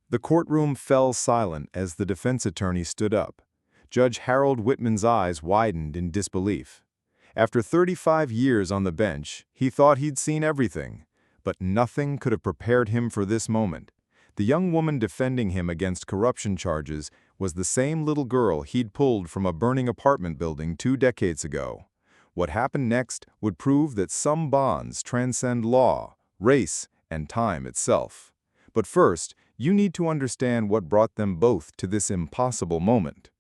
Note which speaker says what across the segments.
Speaker 1: The courtroom fell silent as the defense attorney stood up. Judge Harold Whitman's eyes widened in disbelief. After 35 years on the bench, he thought he'd seen everything, but nothing could have prepared him for this moment. The young woman defending him against corruption charges was the same little girl he'd pulled from a burning apartment building 2 decades ago. What happened next would prove that some bonds transcend law, race, and time itself. But first, you need to understand what brought them both to this impossible moment.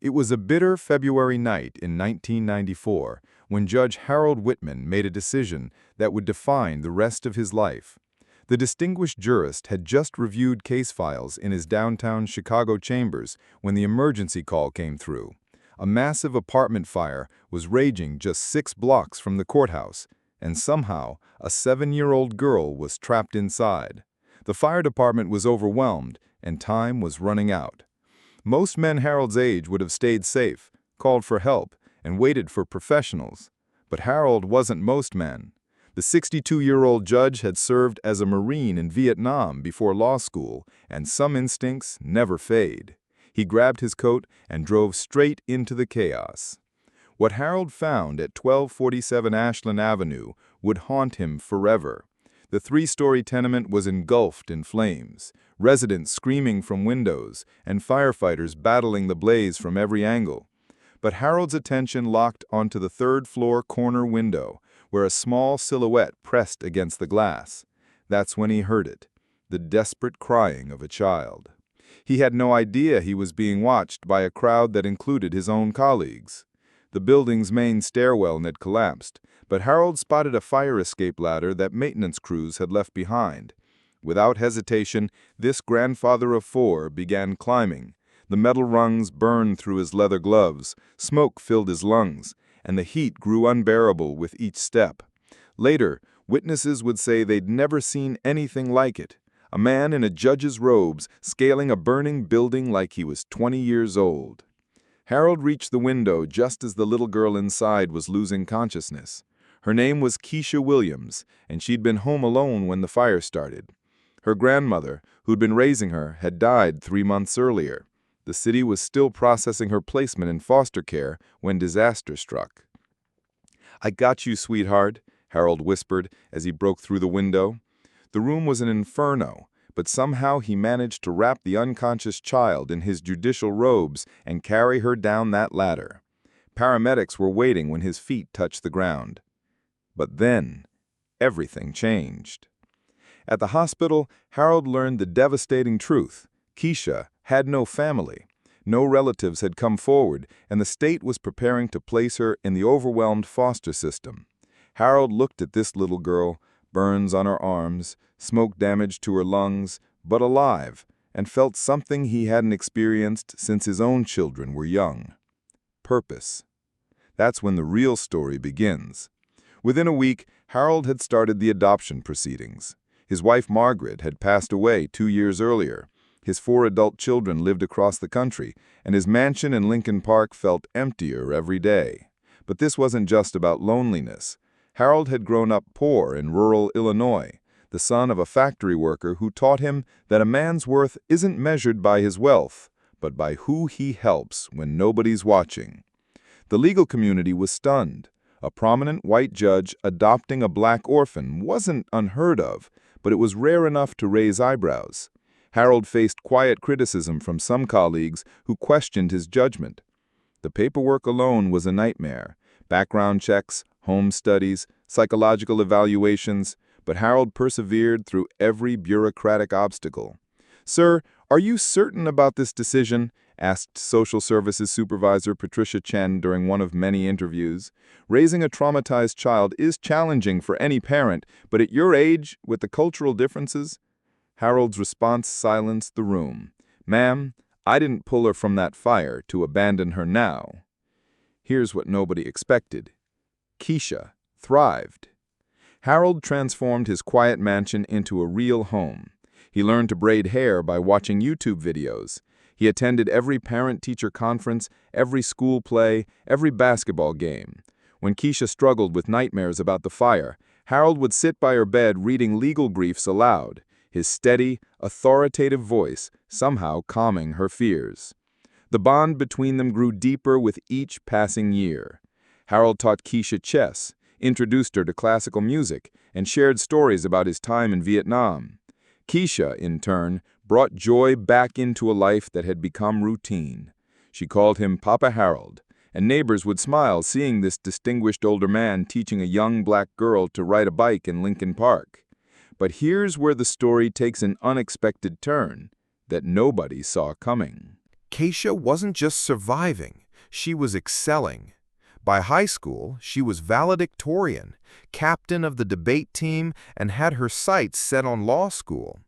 Speaker 1: It was a bitter February night in 1994 when Judge Harold Whitman made a decision that would define the rest of his life. The distinguished jurist had just reviewed case files in his downtown Chicago chambers when the emergency call came through. A massive apartment fire was raging just 6 blocks from the courthouse, and somehow a 7-year-old girl was trapped inside. The fire department was overwhelmed, and time was running out. Most men Harold's age would have stayed safe, called for help, and waited for professionals. But Harold wasn't most men. The 62-year-old judge had served as a Marine in Vietnam before law school, and some instincts never fade. He grabbed his coat and drove straight into the chaos. What Harold found at 1247 Ashland Avenue would haunt him forever. The 3-story tenement was engulfed in flames, residents screaming from windows, and firefighters battling the blaze from every angle. But Harold's attention locked onto the 3rd-floor corner window, where a small silhouette pressed against the glass. That's when he heard it, the desperate crying of a child. He had no idea he was being watched by a crowd that included his own colleagues. The building's main stairwell had collapsed, but Harold spotted a fire escape ladder that maintenance crews had left behind. Without hesitation, this grandfather of 4 began climbing. The metal rungs burned through his leather gloves, smoke filled his lungs, and the heat grew unbearable with each step. Later, witnesses would say they'd never seen anything like it. A man in a judge's robes scaling a burning building like he was 20 years old. Harold reached the window just as the little girl inside was losing consciousness. Her name was Keisha Williams, and she'd been home alone when the fire started. Her grandmother, who'd been raising her, had died 3 months earlier. The city was still processing her placement in foster care when disaster struck. "I got you, sweetheart," Harold whispered as he broke through the window. The room was an inferno, but somehow he managed to wrap the unconscious child in his judicial robes and carry her down that ladder. Paramedics were waiting when his feet touched the ground. But then, everything changed. At the hospital, Harold learned the devastating truth. Keisha had no family. No relatives had come forward, and the state was preparing to place her in the overwhelmed foster system. Harold looked at this little girl, burns on her arms, smoke damage to her lungs, but alive, and felt something he hadn't experienced since his own children were young. Purpose. That's when the real story begins. Within a week, Harold had started the adoption proceedings. His wife Margaret had passed away 2 years earlier. His 4 adult children lived across the country, and his mansion in Lincoln Park felt emptier every day. But this wasn't just about loneliness. Harold had grown up poor in rural Illinois, the son of a factory worker who taught him that a man's worth isn't measured by his wealth, but by who he helps when nobody's watching. The legal community was stunned. A prominent white judge adopting a black orphan wasn't unheard of, but it was rare enough to raise eyebrows. Harold faced quiet criticism from some colleagues who questioned his judgment. The paperwork alone was a nightmare. Background checks, home studies, psychological evaluations, but Harold persevered through every bureaucratic obstacle. "Sir, are you certain about this decision?" asked Social Services Supervisor Patricia Chen during one of many interviews. "Raising a traumatized child is challenging for any parent, but at your age, with the cultural differences—" Harold's response silenced the room. "Ma'am, I didn't pull her from that fire to abandon her now." Here's what nobody expected. Keisha thrived. Harold transformed his quiet mansion into a real home. He learned to braid hair by watching YouTube videos. He attended every parent-teacher conference, every school play, every basketball game. When Keisha struggled with nightmares about the fire, Harold would sit by her bed reading legal briefs aloud.
Speaker 2: his steady, authoritative voice somehow calming her fears. The bond between them grew deeper with each passing year. Harold taught Keisha chess, introduced her to classical music, and shared stories about his time in Vietnam. Keisha, in turn, brought joy back into a life that had become routine. She called him Papa Harold, and neighbors would smile seeing this distinguished older man teaching a young black girl to ride a bike in Lincoln Park. But here's where the story takes an unexpected turn that nobody saw coming.
Speaker 1: Keisha wasn't just surviving, she was excelling. By high school, she was valedictorian, captain of the debate team, and had her sights set on law school.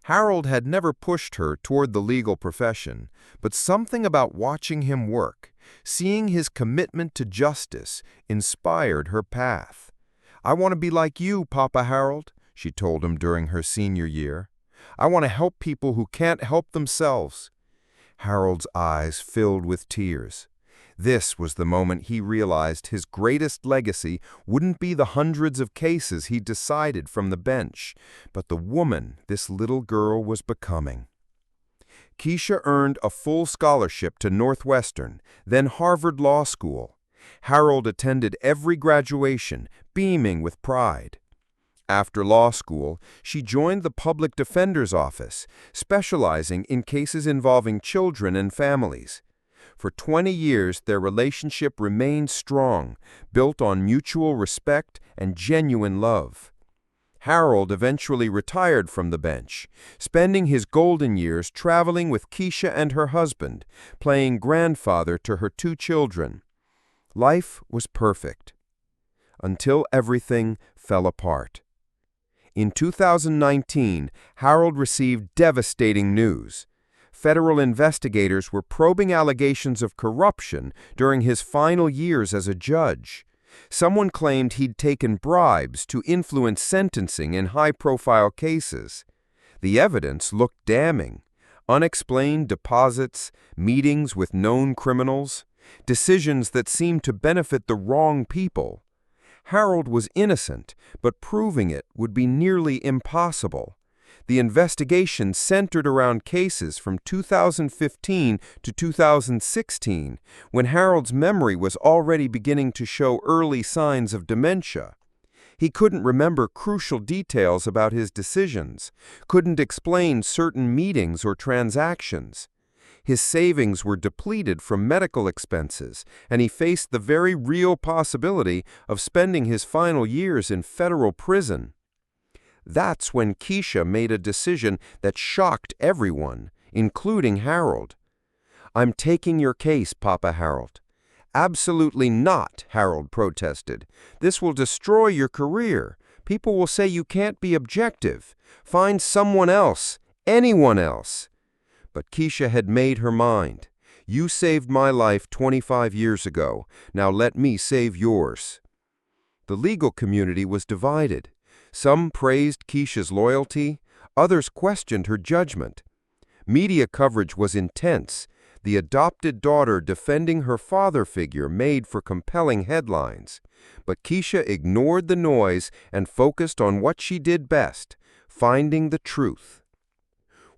Speaker 1: Harold had never pushed her toward the legal profession, but something about watching him work, seeing his commitment to justice, inspired her path. "I want to be like you, Papa Harold," she told him during her senior year. "I want to help people who can't help themselves." Harold's eyes filled with tears. This was the moment he realized his greatest legacy wouldn't be the hundreds of cases he decided from the bench, but the woman this little girl was becoming. Keisha earned a full scholarship to Northwestern, then Harvard Law School. Harold attended every graduation, beaming with pride. After law school, she joined the public defender's office, specializing in cases involving children and families. For 20 years, their relationship remained strong, built on mutual respect and genuine love. Harold eventually retired from the bench, spending his golden years traveling with Keisha and her husband, playing grandfather to her 2 children. Life was perfect, until everything fell apart. In 2019, Harold received devastating news. Federal investigators were probing allegations of corruption during his final years as a judge. Someone claimed he'd taken bribes to influence sentencing in high-profile cases. The evidence looked damning. Unexplained deposits, meetings with known criminals, decisions that seemed to benefit the wrong people. Harold was innocent, but proving it would be nearly impossible. The investigation centered around cases from 2015 to 2016, when Harold's memory was already beginning to show early signs of dementia. He couldn't remember crucial details about his decisions, couldn't explain certain meetings or transactions. His savings were depleted from medical expenses, and he faced the very real possibility of spending his final years in federal prison. That's when Keisha made a decision that shocked everyone, including Harold. "I'm taking your case, Papa Harold." "Absolutely not," Harold protested. "This will destroy your career. People will say you can't be objective. Find someone else, anyone else." But Keisha had made her mind. "You saved my life 25 years ago. Now let me save yours." The legal community was divided. Some praised Keisha's loyalty, others questioned her judgment. Media coverage was intense. The adopted daughter defending her father figure made for compelling headlines. But Keisha ignored the noise and focused on what she did best, finding the truth.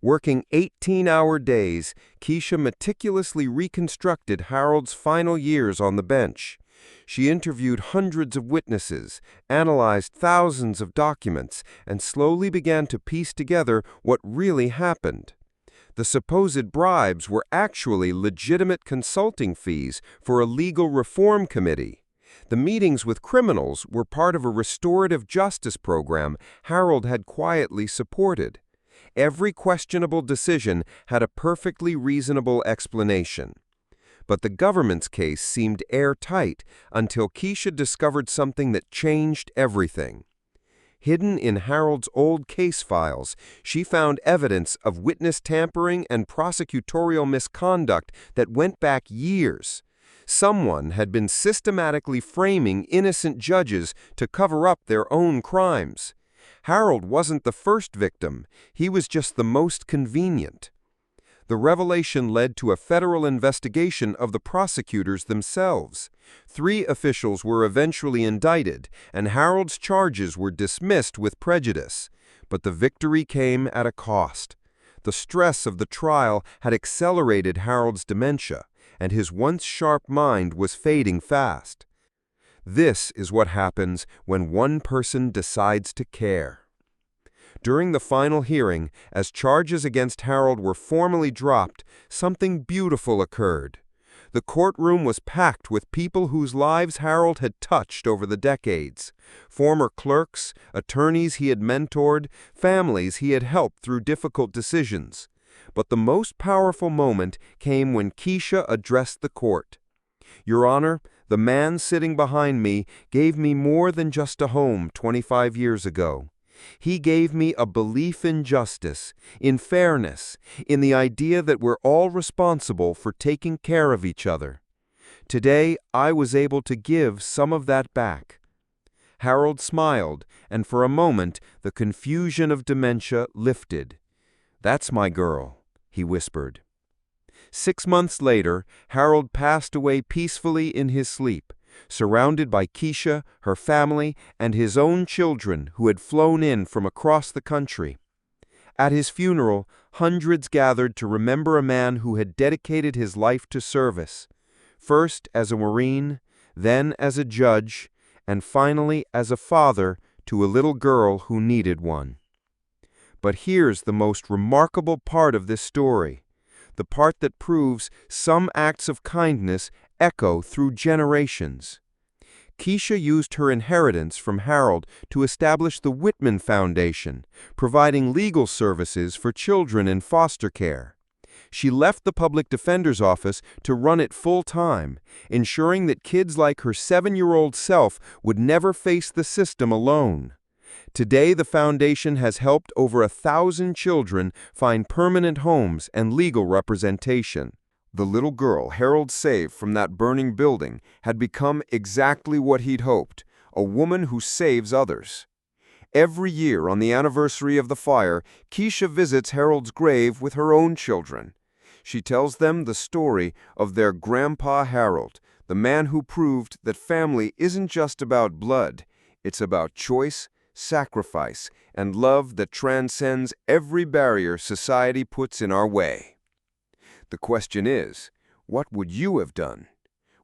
Speaker 1: Working 18-hour days, Keisha meticulously reconstructed Harold's final years on the bench. She interviewed hundreds of witnesses, analyzed thousands of documents, and slowly began to piece together what really happened. The supposed bribes were actually legitimate consulting fees for a legal reform committee. The meetings with criminals were part of a restorative justice program Harold had quietly supported. Every questionable decision had a perfectly reasonable explanation. But the government's case seemed airtight until Keisha discovered something that changed everything. Hidden in Harold's old case files, she found evidence of witness tampering and prosecutorial misconduct that went back years. Someone had been systematically framing innocent judges to cover up their own crimes. Harold wasn't the first victim, he was just the most convenient. The revelation led to a federal investigation of the prosecutors themselves. 3 officials were eventually indicted, and Harold's charges were dismissed with prejudice.
Speaker 3: But the victory came at a cost. The stress of the trial had accelerated Harold's dementia, and his once sharp mind was fading fast. This is what happens when one person decides to care. During the final hearing, as charges against Harold were formally dropped, something beautiful occurred. The courtroom was packed with people whose lives Harold had touched over the decades. Former clerks, attorneys he had mentored, families he had helped through difficult decisions. But the most powerful moment came when Keisha addressed the court. "Your Honor, the man sitting behind me gave me more than just a home 25 years ago. He gave me a belief in justice, in fairness, in the idea that we're all responsible for taking care of each other. Today, I was able to give some of that back." Harold smiled, and for a moment, the confusion of dementia lifted. "That's my girl," he whispered. 6 months later, Harold passed away peacefully in his sleep, surrounded by Keisha, her family, and his own children who had flown in from across the country. At his funeral, hundreds gathered to remember a man who had dedicated his life to service, first as a Marine, then as a judge, and finally as a father to a little girl who needed one. But here's the most remarkable part of this story, the part that proves some acts of kindness echo through generations. Keisha used her inheritance from Harold to establish the Whitman Foundation, providing legal services for children in foster care. She left the public defender's office to run it full-time, ensuring that kids like her 7-year-old self would never face the system alone. Today, the foundation has helped over 1,000 children find permanent homes and legal representation. The little girl Harold saved from that burning building had become exactly what he'd hoped, a woman who saves others. Every year on the anniversary of the fire, Keisha visits Harold's grave with her own children. She tells them the story of their grandpa Harold, the man who proved that family isn't just about blood, it's about choice, sacrifice, and love that transcends every barrier society puts in our way. The question is, what would you have done?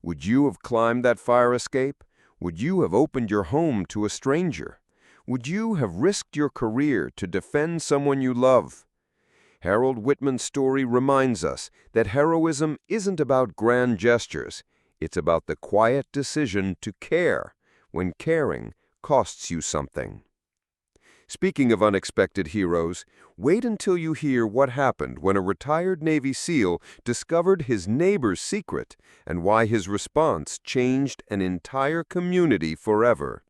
Speaker 3: Would you have climbed that fire escape? Would you have opened your home to a stranger? Would you have risked your career to defend someone you love? Harold Whitman's story reminds us that heroism isn't about grand gestures. It's about the quiet decision to care when caring costs you something. Speaking of unexpected heroes, wait until you hear what happened when a retired Navy SEAL discovered his neighbor's secret and why his response changed an entire community forever.